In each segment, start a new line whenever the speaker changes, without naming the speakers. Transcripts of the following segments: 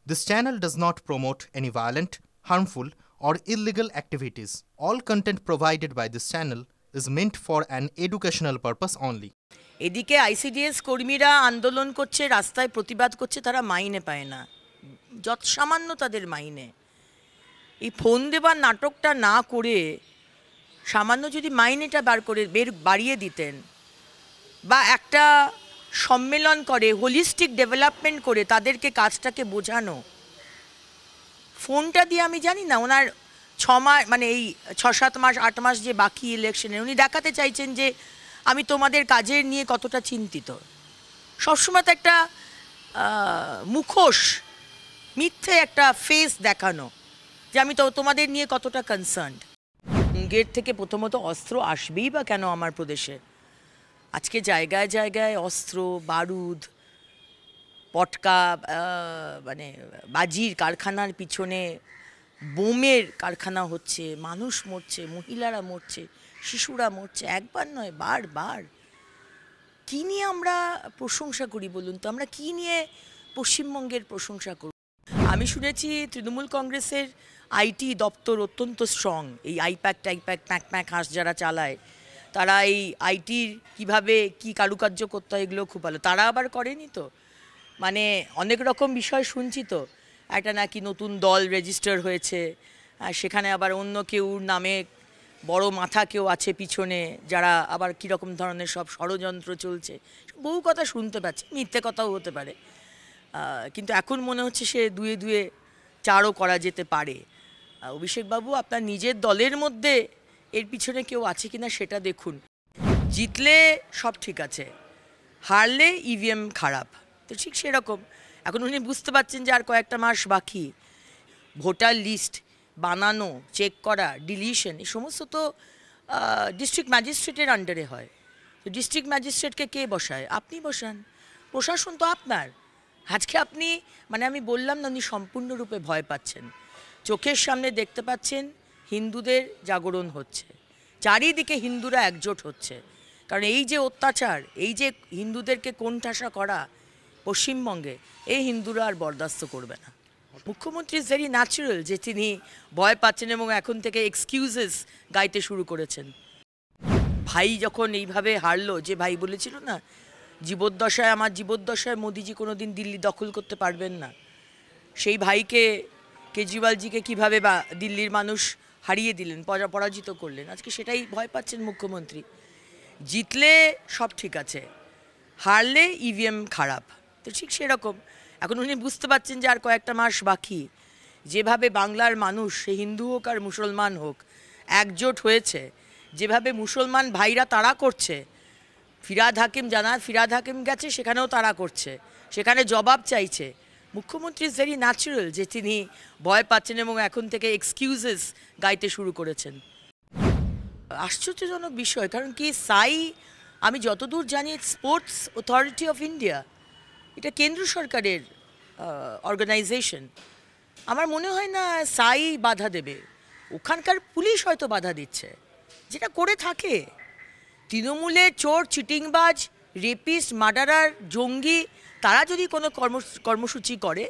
This channel does not promote any violent, harmful, or illegal activities. All content provided by this channel is meant for an educational purpose only.
এদিকে ICDS কর্মীরা আন্দোলন করছে, রাস্তায় প্রতিবাদ করছে, তারা মাইনে পায় না, যত সামান্য তাদের মাইনে। এই ফোন দেবার নাটকটা না করে সামান্য যদি মাইনেটা বাড়িয়ে দিতেন, বা একটা সম্মেলন করে হোলিস্টিক ডেভেলপমেন্ট করে তাদেরকে কাজটাকে বোঝানো। ফোনটা দিয়ে আমি জানি না ওনার 6 মাস মানে এই 6-7 মাস 8 মাস যে বাকি ইলেকশনে উনি দেখাতে চাইছেন যে আমি তোমাদের কাজের নিয়ে কতটা চিন্তিত। সবসময় তো একটা মুখোশ, মিথ্যে একটা ফেস দেখানো যে আমি তো তোমাদের নিয়ে কতটা কনসার্নড। গেট থেকে প্রথমত অস্ত্র আসবেই বা কেন আমার প্রদেশে? আজকে জায়গায় জায়গায় অস্ত্র, বারুদ, পটকা, মানে বাজির কারখানার পিছনে বোমের কারখানা হচ্ছে, মানুষ মরছে, মহিলারা মরছে, শিশুরা মরছে, একবার নয় বারবার। কী নিয়ে আমরা প্রশংসা করি বলুন তো? আমরা কী নিয়ে পশ্চিমবঙ্গের প্রশংসা করি? আমি শুনেছি তৃণমূল কংগ্রেসের আইটি দপ্তর অত্যন্ত স্ট্রং। এই আইপ্যাক প্যাক হাঁস যারা চালায় তারা এই আইটির কীভাবে কী কারুকার্য করতে হয় এগুলো খুব ভালো। তারা আবার করেনি তো, মানে অনেক রকম বিষয় শুনছি তো। একটা নাকি নতুন দল রেজিস্টার হয়েছে, সেখানে আবার অন্য কেউ নামে বড় মাথা কেউ আছে পিছনে, যারা আবার কীরকম ধরনের সব ষড়যন্ত্র চলছে, বহু কথা শুনতে পাচ্ছি, মিথ্যে কথাও হতে পারে। কিন্তু এখন মনে হচ্ছে সে দুয়ে দুয়ে চারও করা যেতে পারে। অভিষেকবাবু, আপনার নিজের দলের মধ্যে এর পিছনে কেউ আছে কিনা সেটা দেখুন। জিতলে সব ঠিক আছে, হারলে ইভিএম খারাপ, তো ঠিক সেরকম এখন উনি বুঝতে পারছেন যে আর কয়েকটা মাস বাকি। ভোটার লিস্ট বানানো, চেক করা, ডিলিশন, এই সমস্ত তো ডিস্ট্রিক্ট ম্যাজিস্ট্রেটের আন্ডারে হয়। তো ডিস্ট্রিক্ট ম্যাজিস্ট্রেটকে কে বসায়? আপনি বসান। প্রশাসন তো আপনার। আজকে আপনি, মানে আমি বললাম না, উনি সম্পূর্ণরূপে ভয় পাচ্ছেন। চোখের সামনে দেখতে পাচ্ছেন হিন্দুদের জাগরণ হচ্ছে, চারিদিকে হিন্দুরা একজোট হচ্ছে। কারণ এই যে অত্যাচার, এই যে হিন্দুদেরকে কোণঠাসা করা পশ্চিমবঙ্গে, এই হিন্দুরা আর বরদাস্ত করবে না। মুখ্যমন্ত্রী ইজ ভেরি ন্যাচারাল যে তিনি ভয় পাচ্ছেন এবং এখন থেকে এক্সকিউজেস গাইতে শুরু করেছেন। ভাই যখন এইভাবে হারলো, যে ভাই বলেছিল না জীবদ্দশায়, আমার জীবদ্দশায় মোদিজি কোনো দিন দিল্লি দখল করতে পারবেন না, সেই ভাইকে কেজরিওয়ালজিকে কীভাবে বা দিল্লির মানুষ হারিয়ে দিলেন, পরাজিত করলেন, আজকে সেটাই ভয় পাচ্ছেন মুখ্যমন্ত্রী। জিতলে সব ঠিক আছে, হারলে ইভিএম খারাপ, তো ঠিক সেরকম এখন উনি বুঝতে পারছেন যে আর কয়েকটা মাস বাকি। যেভাবে বাংলার মানুষ, সে হিন্দু হোক আর মুসলমান হোক, একজোট হয়েছে, যেভাবে মুসলমান ভাইরা তাড়া করছে, ফিরহাদ হাকিম গেছে, সেখানেও তাড়া করছে, সেখানে জবাব চাইছে। মুখ্যমন্ত্রী ইজ ভেরি ন্যাচারাল যে তিনি ভয় পাচ্ছেন এবং এখন থেকে এক্সকিউজেস গাইতে শুরু করেছেন। আশ্চর্যজনক বিষয়, কারণ কি সাই, আমি যতদূর জানি স্পোর্টস অথরিটি অফ ইন্ডিয়া, এটা কেন্দ্র সরকারের অর্গানাইজেশন। আমার মনে হয় না সাই বাধা দেবে, ওখানকার পুলিশ হয়তো বাধা দিচ্ছে, যেটা করে থাকে। তৃণমূলের চোর, চিটিংবাজ, রেপিস্ট, মার্ডারার, জঙ্গি, তারা যদি কোনো কর্মসূচি করে,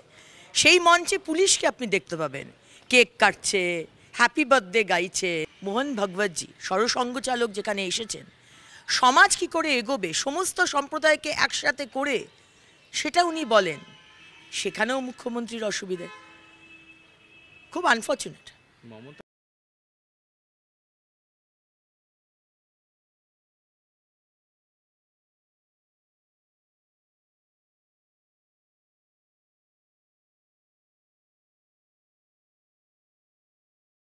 সেই মঞ্চে পুলিশকে আপনি দেখতে পাবেন কেক কাটছে, হ্যাপি বার্থডে গাইছে। মোহন ভগবতজি সরসঙ্ঘ চালক যেখানে এসেছেন, সমাজ কি করে এগোবে সমস্ত সম্প্রদায়কে একসাথে করে, সেটা উনি বলেন, সেখানেও মুখ্যমন্ত্রীর অসুবিধে। খুব আনফর্চুনেট।